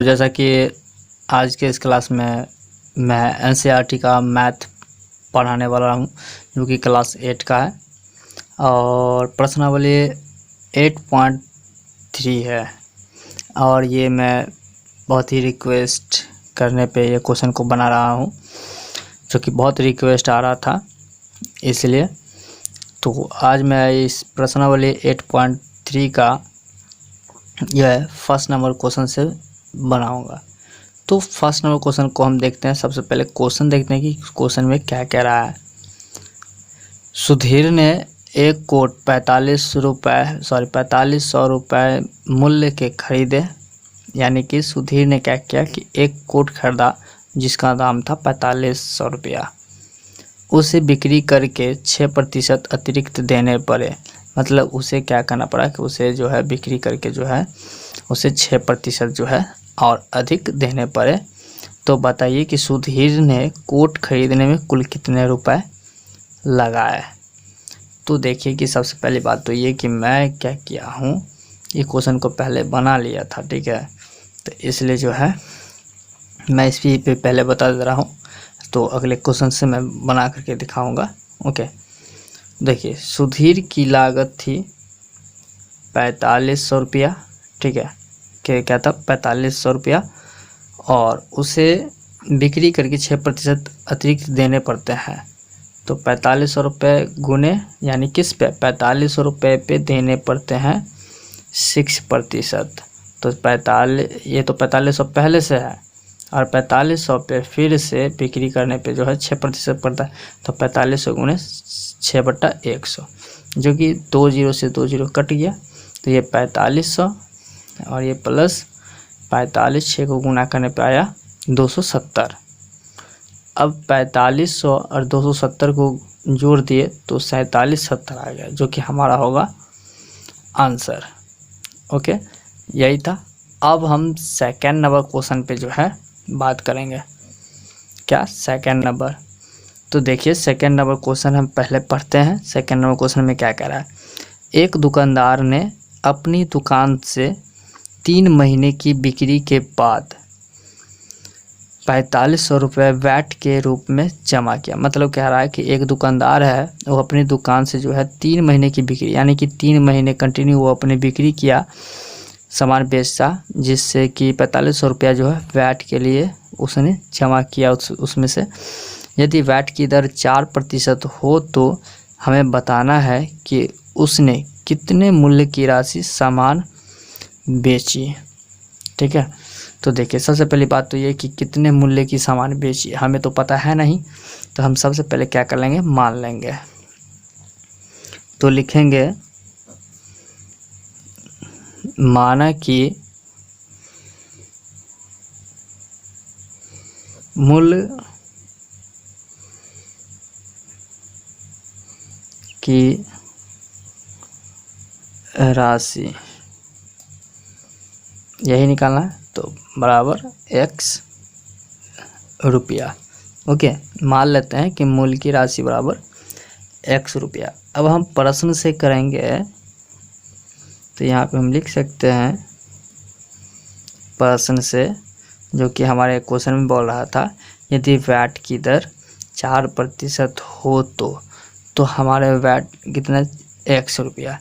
जैसा कि आज के इस क्लास में मैं एनसीईआरटी का मैथ पढ़ाने वाला हूं, जो कि क्लास 8 का है और प्रश्नावली 8.3 है। और ये मैं बहुत ही रिक्वेस्ट करने पे ये क्वेश्चन को बना रहा हूं, जो कि बहुत रिक्वेस्ट आ रहा था, इसलिए तो आज मैं इस प्रश्नावली 8.3 का यह फर्स्ट नंबर क्वेश्चन से बनाऊंगा। तो फर्स्ट नंबर क्वेश्चन को हम देखते हैं। सबसे पहले क्वेश्चन देखते हैं कि क्वेश्चन में क्या कह रहा है। सुधीर ने एक कोट 4500 रुपये मूल्य के खरीदे। यानी कि सुधीर ने क्या किया कि एक कोट खरीदा जिसका दाम था 4500 रुपया। उसे बिक्री करके 6% अतिरिक्त देने पड़े। मतलब उसे क्या करना पड़ा कि उसे जो है बिक्री करके जो है उसे 6% जो है और अधिक देने पड़े। तो बताइए कि सुधीर ने कोट खरीदने में कुल कितने रुपए लगाए। तो देखिए कि सबसे पहली बात तो ये कि मैं क्या किया हूँ, ये क्वेश्चन को पहले बना लिया था, ठीक है। तो इसलिए जो है मैं इस पे पहले बता दे रहा हूँ, तो अगले क्वेश्चन से मैं बना करके दिखाऊंगा। ओके, देखिए सुधीर की लागत थी 4500 रुपया, ठीक है। क्या था 4500 रुपया, और उसे बिक्री करके 6% अतिरिक्त देने पड़ते हैं। तो 4500 रुपये गुने यानी किस पे 4500 रुपये पे देने पड़ते हैं 6%। तो 45, ये तो 4500 पहले से है और 4500 पे फिर से बिक्री करने पे जो है 6% पड़ता है। तो 4500 गुने 6/100, जो कि 2 जीरो से 2 जीरो कट गया। तो ये 4500 और ये प्लस 45, 6 को गुना करने पे आया 270। अब 4500 और 270 को जोड़ दिए तो 4770 आ गया, जो कि हमारा होगा आंसर। ओके, यही था। अब हम सेकेंड नंबर क्वेश्चन पे जो है बात करेंगे। क्या सेकेंड नंबर, तो देखिए सेकेंड नंबर क्वेश्चन हम पहले पढ़ते हैं। सेकेंड नंबर क्वेश्चन में क्या कह रहा है। एक दुकानदार ने अपनी दुकान से 3 महीने की बिक्री के बाद 4500 रुपये वैट के रूप में जमा किया। मतलब कह रहा है कि एक दुकानदार है, वो अपनी दुकान से जो है 3 महीने की बिक्री, यानी कि 3 महीने कंटिन्यू वो अपनी बिक्री किया, सामान बेचा, जिससे कि 4500 रुपया जो है वैट के लिए उसने जमा किया। उसमें से यदि वैट की दर 4% हो तो हमें बताना है कि उसने कितने मूल्य की राशि सामान बेची, ठीक है। तो देखिए सबसे पहली बात तो ये कि कितने मूल्य की सामान बेची हमें तो पता है नहीं, तो हम सबसे पहले क्या कर लेंगे, मान लेंगे। तो लिखेंगे माना कि मूल्य की राशि, यही निकालना है, तो बराबर x रुपया। ओके, मान लेते हैं कि मूल्य की राशि बराबर x रुपया। अब हम प्रश्न से करेंगे, तो यहाँ पे हम लिख सकते हैं प्रश्न से, जो कि हमारे क्वेश्चन में बोल रहा था यदि वैट की दर 4% हो तो हमारे वैट कितना x रुपया।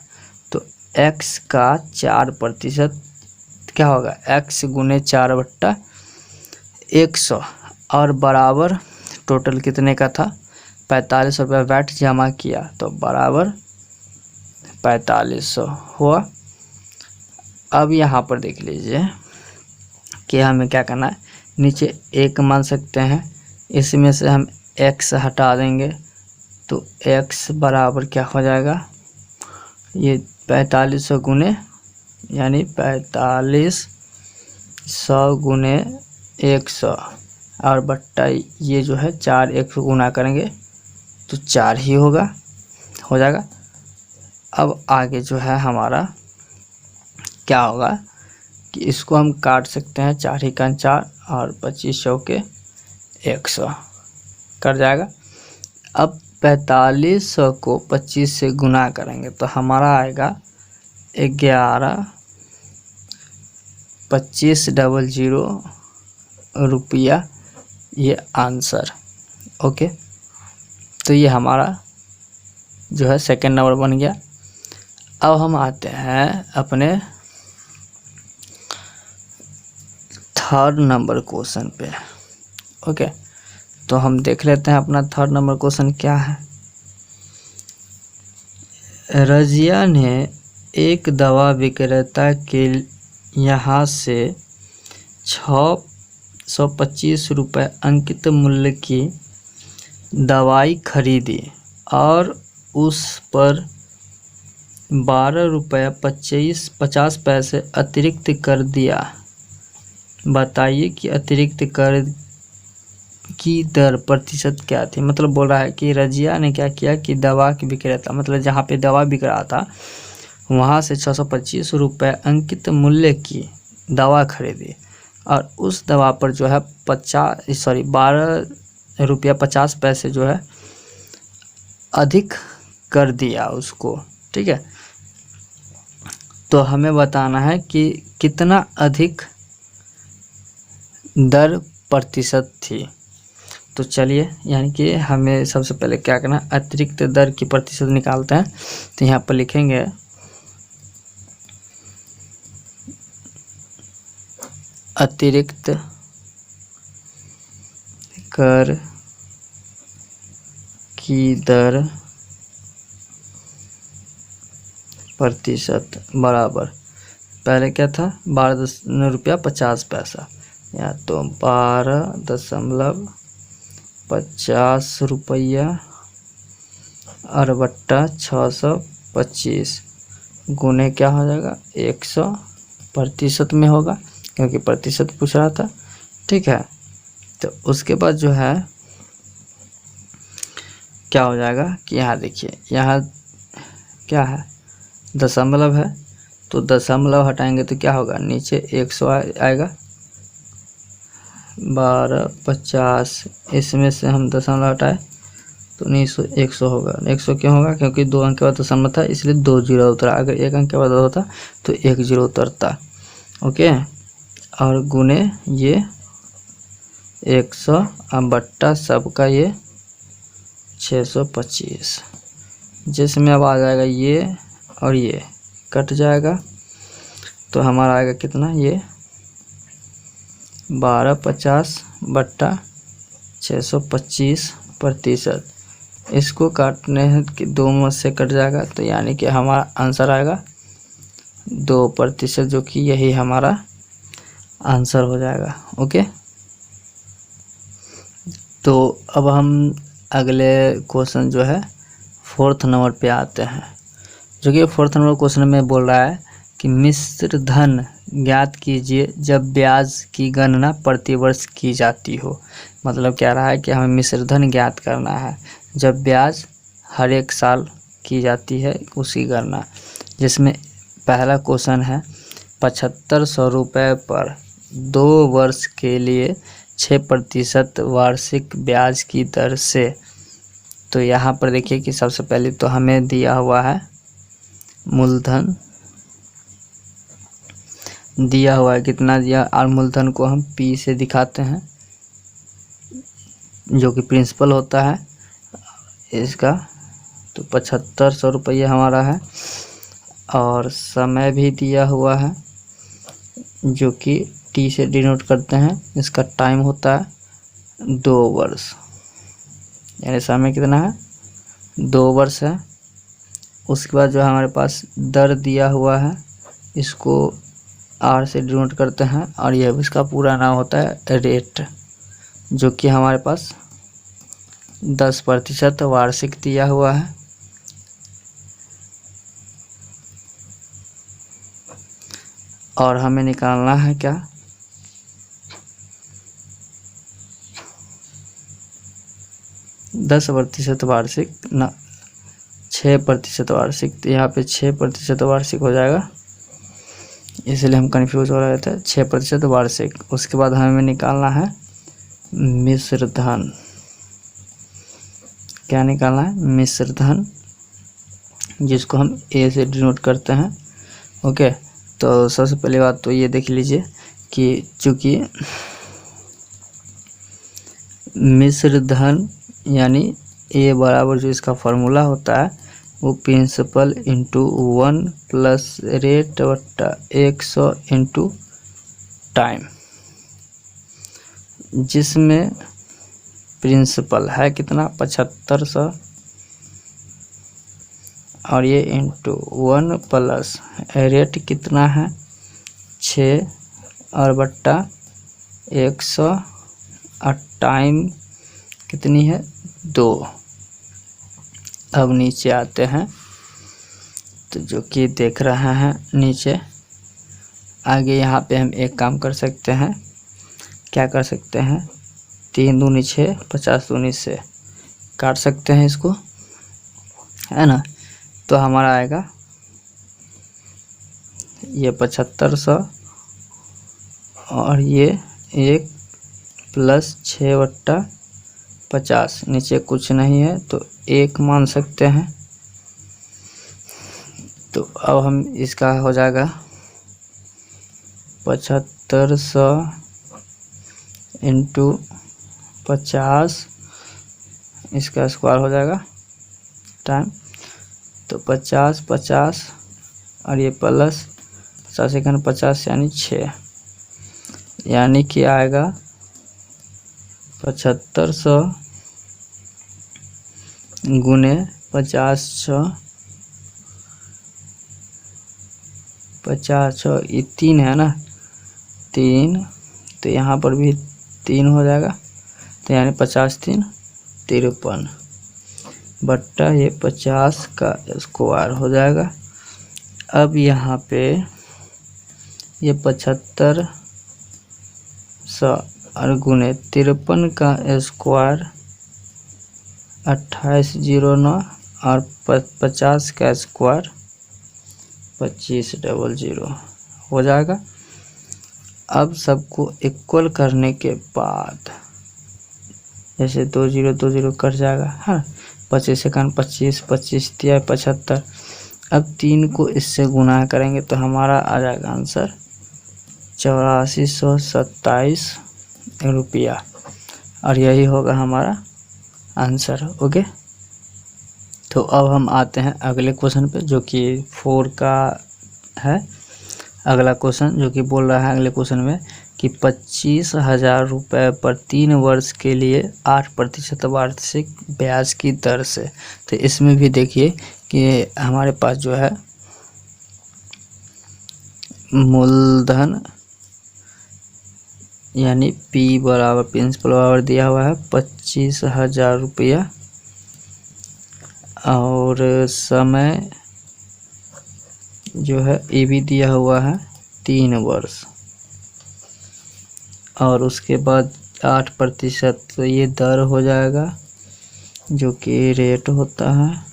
तो x का 4% क्या होगा, x गुने 4/100 और बराबर टोटल कितने का था 4500 रुपये वैट जमा किया, तो बराबर 4500 हुआ। अब यहाँ पर देख लीजिए कि हमें क्या करना है, नीचे 1 मान सकते हैं, इसमें से हम x हटा देंगे तो x बराबर क्या हो जाएगा, ये 4500 गुने यानी 4500 गुने 100 और बट्टा ये जो है 4, 1 को गुना करेंगे तो 4 ही होगा, हो जाएगा। अब आगे जो है हमारा क्या होगा कि इसको हम काट सकते हैं, 4 ही का 4 और 2500 के 100 कट जाएगा। अब 4500 को 25 से गुना करेंगे तो हमारा आएगा 11 2500 रुपया ये आंसर। ओके, तो ये हमारा जो है सेकंड नंबर बन गया। अब हम आते हैं अपने थर्ड नंबर क्वेश्चन पे। ओके, तो हम देख लेते हैं अपना थर्ड नंबर क्वेश्चन क्या है। रजिया ने एक दवा विक्रेता के यहाँ से 625 रुपये अंकित मूल्य की दवाई खरीदी और उस पर 12 रुपये 50 पैसे अतिरिक्त कर दिया। बताइए कि अतिरिक्त कर की दर प्रतिशत क्या थी। मतलब बोल रहा है कि रजिया ने क्या किया कि दवा की विक्रेता, मतलब जहाँ पे दवा बिक रहा था वहाँ से 625 रुपये अंकित मूल्य की दवा खरीदी और उस दवा पर जो है 12 रुपया 50 पैसे जो है अधिक कर दिया उसको। ठीक है, तो हमें बताना है कि कितना अधिक दर प्रतिशत थी। तो चलिए, यानी कि हमें सबसे पहले क्या करना है, अतिरिक्त दर की प्रतिशत निकालते हैं। तो यहाँ पर लिखेंगे अतिरिक्त कर की दर प्रतिशत बराबर, पहले क्या था 12 रुपया 50 पैसा, या तो 12.50 रुपया और बट्टा 625 गुने क्या हो जाएगा 100 प्रतिशत में होगा, क्योंकि प्रतिशत पूछ रहा था। ठीक है, तो उसके बाद जो है क्या हो जाएगा कि यहाँ देखिए, यहाँ क्या है दशमलव है, तो दशमलव हटाएंगे तो क्या होगा, नीचे 100 आएगा। 12.50 इसमें से हम दशमलव हटाए तो 100 होगा। 100 क्यों होगा, क्योंकि 2 अंक के बाद दशमलव था इसलिए 2 जीरो उतरा। अगर 1 अंक के बाद होता तो 1 जीरो उतरता। ओके, और गुने ये 100 अब बट्टा सबका ये 625, जिसमें अब आ जाएगा ये और ये कट जाएगा, तो हमारा आएगा कितना, ये 12.50 बट्टा 625 प्रतिशत। इसको काटने के 2 में से कट जाएगा, तो यानी कि हमारा आंसर आएगा 2%, जो कि यही हमारा आंसर हो जाएगा। ओके, तो अब हम अगले क्वेश्चन जो है फोर्थ नंबर पे आते हैं, जो कि फोर्थ नंबर क्वेश्चन में बोल रहा है कि मिश्र धन ज्ञात कीजिए जब ब्याज की गणना प्रतिवर्ष की जाती हो। मतलब क्या रहा है कि हमें मिश्र धन ज्ञात करना है जब ब्याज हर एक साल की जाती है उसकी गणना, जिसमें पहला क्वेश्चन है 7500 रुपये पर 2 वर्ष के लिए 6% वार्षिक ब्याज की दर से। तो यहाँ पर देखिए कि सबसे पहले तो हमें दिया हुआ है मूलधन, दिया हुआ है कितना दिया, और मूलधन को हम P से दिखाते हैं जो कि प्रिंसिपल होता है इसका। तो 7500 रुपये हमारा है, और समय भी दिया हुआ है जो कि T से डिनोट करते हैं। इसका टाइम होता है 2 वर्ष, यानी समय कितना है 2 वर्ष है। उसके बाद जो हमारे पास दर दिया हुआ है इसको R से डिनोट करते हैं, और यह इसका पूरा नाम होता है रेट, जो कि हमारे पास 10% वार्षिक दिया हुआ है। और हमें निकालना है क्या, दस प्रतिशत वार्षिक ना 6% वार्षिक, तो यहाँ पे 6% वार्षिक हो जाएगा, इसलिए हम कंफ्यूज हो रहे थे। 6% वार्षिक। उसके बाद हमें निकालना है मिश्र धन। क्या निकालना है, मिश्र धन, जिसको हम A से डिनोट करते हैं। ओके, तो सबसे पहली बात तो ये देख लीजिए कि चूँकि मिश्र धन यानी ए बराबर जो इसका फॉर्मूला होता है वो प्रिंसिपल इंटू 1 प्लस रेट बट्टा 100 इंटू टाइम, जिसमें प्रिंसिपल है कितना 7500 और ये इंटू 1 प्लस रेट कितना है 6 और बट्टा 100 और टाइम कितनी है 2। अब नीचे आते हैं तो जो कि देख रहे हैं नीचे आगे यहाँ पे हम एक काम कर सकते हैं, क्या कर सकते हैं 3 दूनी 6 50 दूनी से काट सकते हैं इसको, है ना। तो हमारा आएगा ये 7500 और ये 1 प्लस 6 बट्टा 50, नीचे कुछ नहीं है तो 1 मान सकते हैं। तो अब हम इसका हो जाएगा 7500 इंटू 50, इसका स्क्वायर हो जाएगा टाइम, तो 50 50 और ये प्लस 50 सेकंड 50 यानी 6, यानी कि आएगा 7500 गुने 50 ये 3 है ना 3, तो यहाँ पर भी 3 हो जाएगा, तो यानी 50 3 53 बट्टा ये 50 का स्क्वायर हो जाएगा। अब यहाँ पे ये 7500 और गुने 53 का स्क्वायर 2809 और 50 का स्क्वायर 2500 हो जाएगा। अब सबको इक्वल करने के बाद जैसे 2 0 2 0 कट जाएगा, हाँ 25 सेकंड 25 25 तिया 75। अब 3 को इससे गुना करेंगे तो हमारा आ जाएगा आंसर 8427 रुपया, और यही होगा हमारा आंसर। ओके, तो अब हम आते हैं अगले क्वेश्चन पे जो कि 4 का है। अगला क्वेश्चन जो कि बोल रहा है अगले क्वेश्चन में कि 25,000 रुपये पर 3 वर्ष के लिए 8% वार्षिक ब्याज की दर से। तो इसमें भी देखिए कि हमारे पास जो है मूलधन यानी P बराबर प्रिंसिपल बराबर दिया हुआ है 25,000 रुपया और समय जो है ये भी दिया हुआ है 3 वर्ष, और उसके बाद 8% तो ये दर हो जाएगा जो कि रेट होता है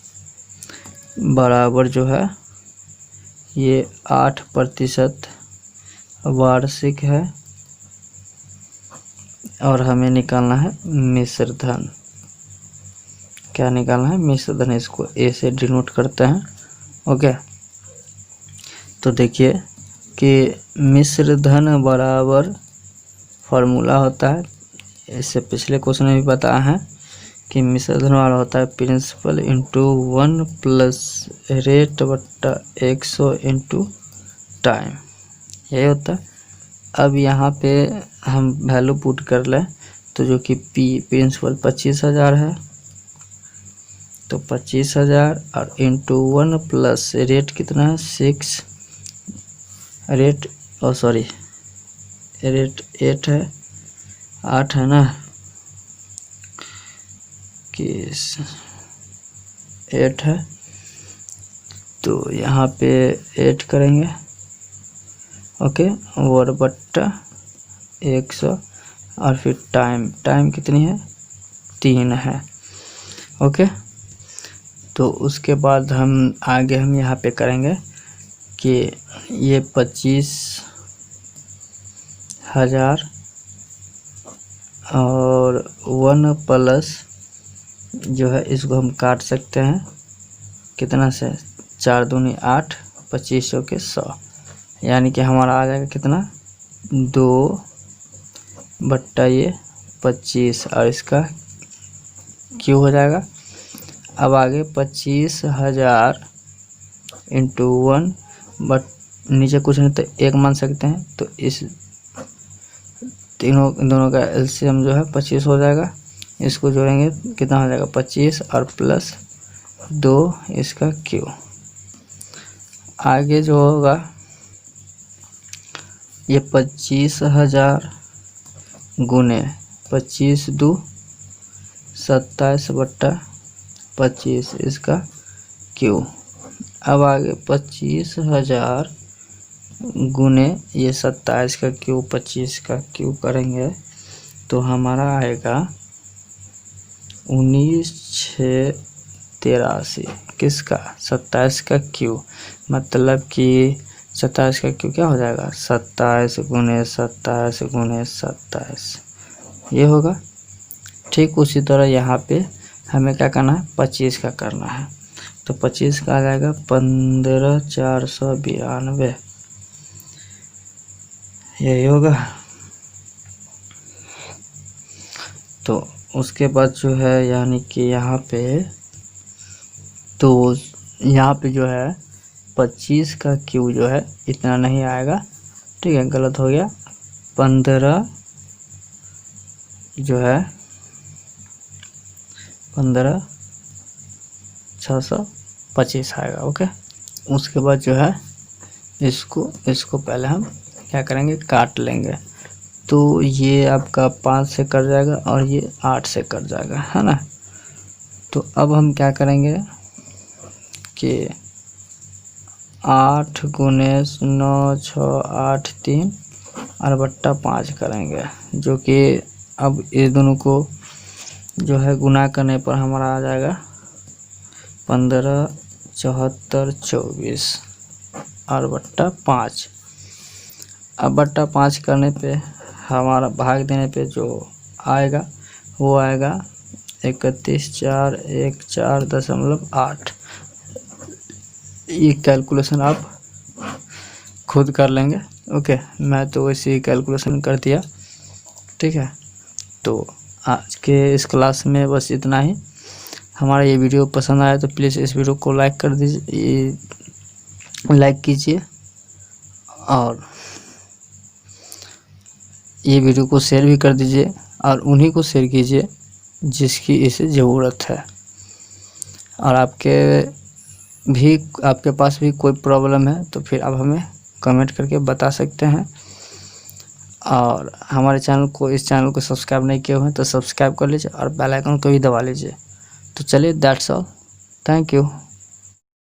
बराबर जो है ये 8% वार्षिक है, और हमें निकालना है मिश्र धन। क्या निकालना है मिश्र धन, इसको ए से डिनोट करते हैं। ओके, तो देखिए कि मिश्र धन बराबर फॉर्मूला होता है, इससे पिछले क्वेश्चन में भी बताया है कि मिश्र धन वाला होता है प्रिंसिपल इंटू 1 प्लस रेट बट्टा 100 इंटू टाइम, यही होता है। अब यहाँ पे हम वैल्यू पुट कर लें तो जो कि P प्रिंसिपल 25,000 है, तो 25,000 और इंटू 1 प्लस रेट कितना है 6, रेट रेट 8 है 8 है ना कि 8 है, तो यहाँ पे 8 करेंगे। ओके, और बट्टा 100 और फिर टाइम कितनी है 3 है। ओके, तो उसके बाद हम आगे हम यहाँ पे करेंगे कि ये 25,000 और 1 प्लस जो है इसको हम काट सकते हैं कितना से 4 दूनी 8 2500 के 100, यानी कि हमारा आ जाएगा कितना 2/25 और इसका क्यू हो जाएगा। अब आगे 25,000 इंटू 1 बट नीचे कुछ नहीं तो 1 मान सकते हैं, तो इस दोनों का एलसीएम जो है 25 हो जाएगा। इसको जोड़ेंगे कितना हो जाएगा 25 और प्लस 2 इसका क्यू। आगे जो होगा ये 25,000 गुने 25 2 27/25 इसका क्यू। अब आगे 25,000 गुने ये 27 का क्यू 25 का क्यू करेंगे तो हमारा आएगा 19,683 किसका 27 का क्यू। मतलब कि 27 का क्यू क्या हो जाएगा 27 गुने 27 गुने 27 ये होगा। ठीक उसी तरह यहाँ पे हमें क्या करना है 25 का करना है, तो 25 का आ जाएगा 15,492 यही होगा। तो उसके बाद जो है यानी कि यहाँ पे तो यहाँ पे जो है 25 का क्यू जो है इतना नहीं आएगा, ठीक है गलत हो गया। 15 जो है 15,625 आएगा। ओके, उसके बाद जो है इसको पहले हम क्या करेंगे काट लेंगे, तो ये आपका 5 से कट जाएगा और ये 8 से कट जाएगा, है ना। तो अब हम क्या करेंगे कि 8 गुने 9 6 8 3 और बट्टा 5 करेंगे, जो कि अब ये दोनों को जो है गुना करने पर हमारा आ जाएगा 15 74 24 और बट्टा 5। अब बट्टा 5 करने पे हमारा भाग देने पे जो आएगा वो आएगा 31,414.8। ये कैलकुलेशन आप खुद कर लेंगे। ओके, मैं तो वैसे ही कैलकुलेशन कर दिया, ठीक है। तो आज के इस क्लास में बस इतना ही। हमारा ये वीडियो पसंद आया तो प्लीज़ इस वीडियो को लाइक कर दीजिए, लाइक कीजिए और ये वीडियो को शेयर भी कर दीजिए और उन्हीं को शेयर कीजिए जिसकी इसे ज़रूरत है। और आपके पास भी कोई प्रॉब्लम है तो फिर आप हमें कमेंट करके बता सकते हैं। और हमारे इस चैनल को सब्सक्राइब नहीं किए हुए हैं तो सब्सक्राइब कर लीजिए और बेल आइकन को भी दबा लीजिए। तो चलिए दैट्स ऑल, थैंक यू।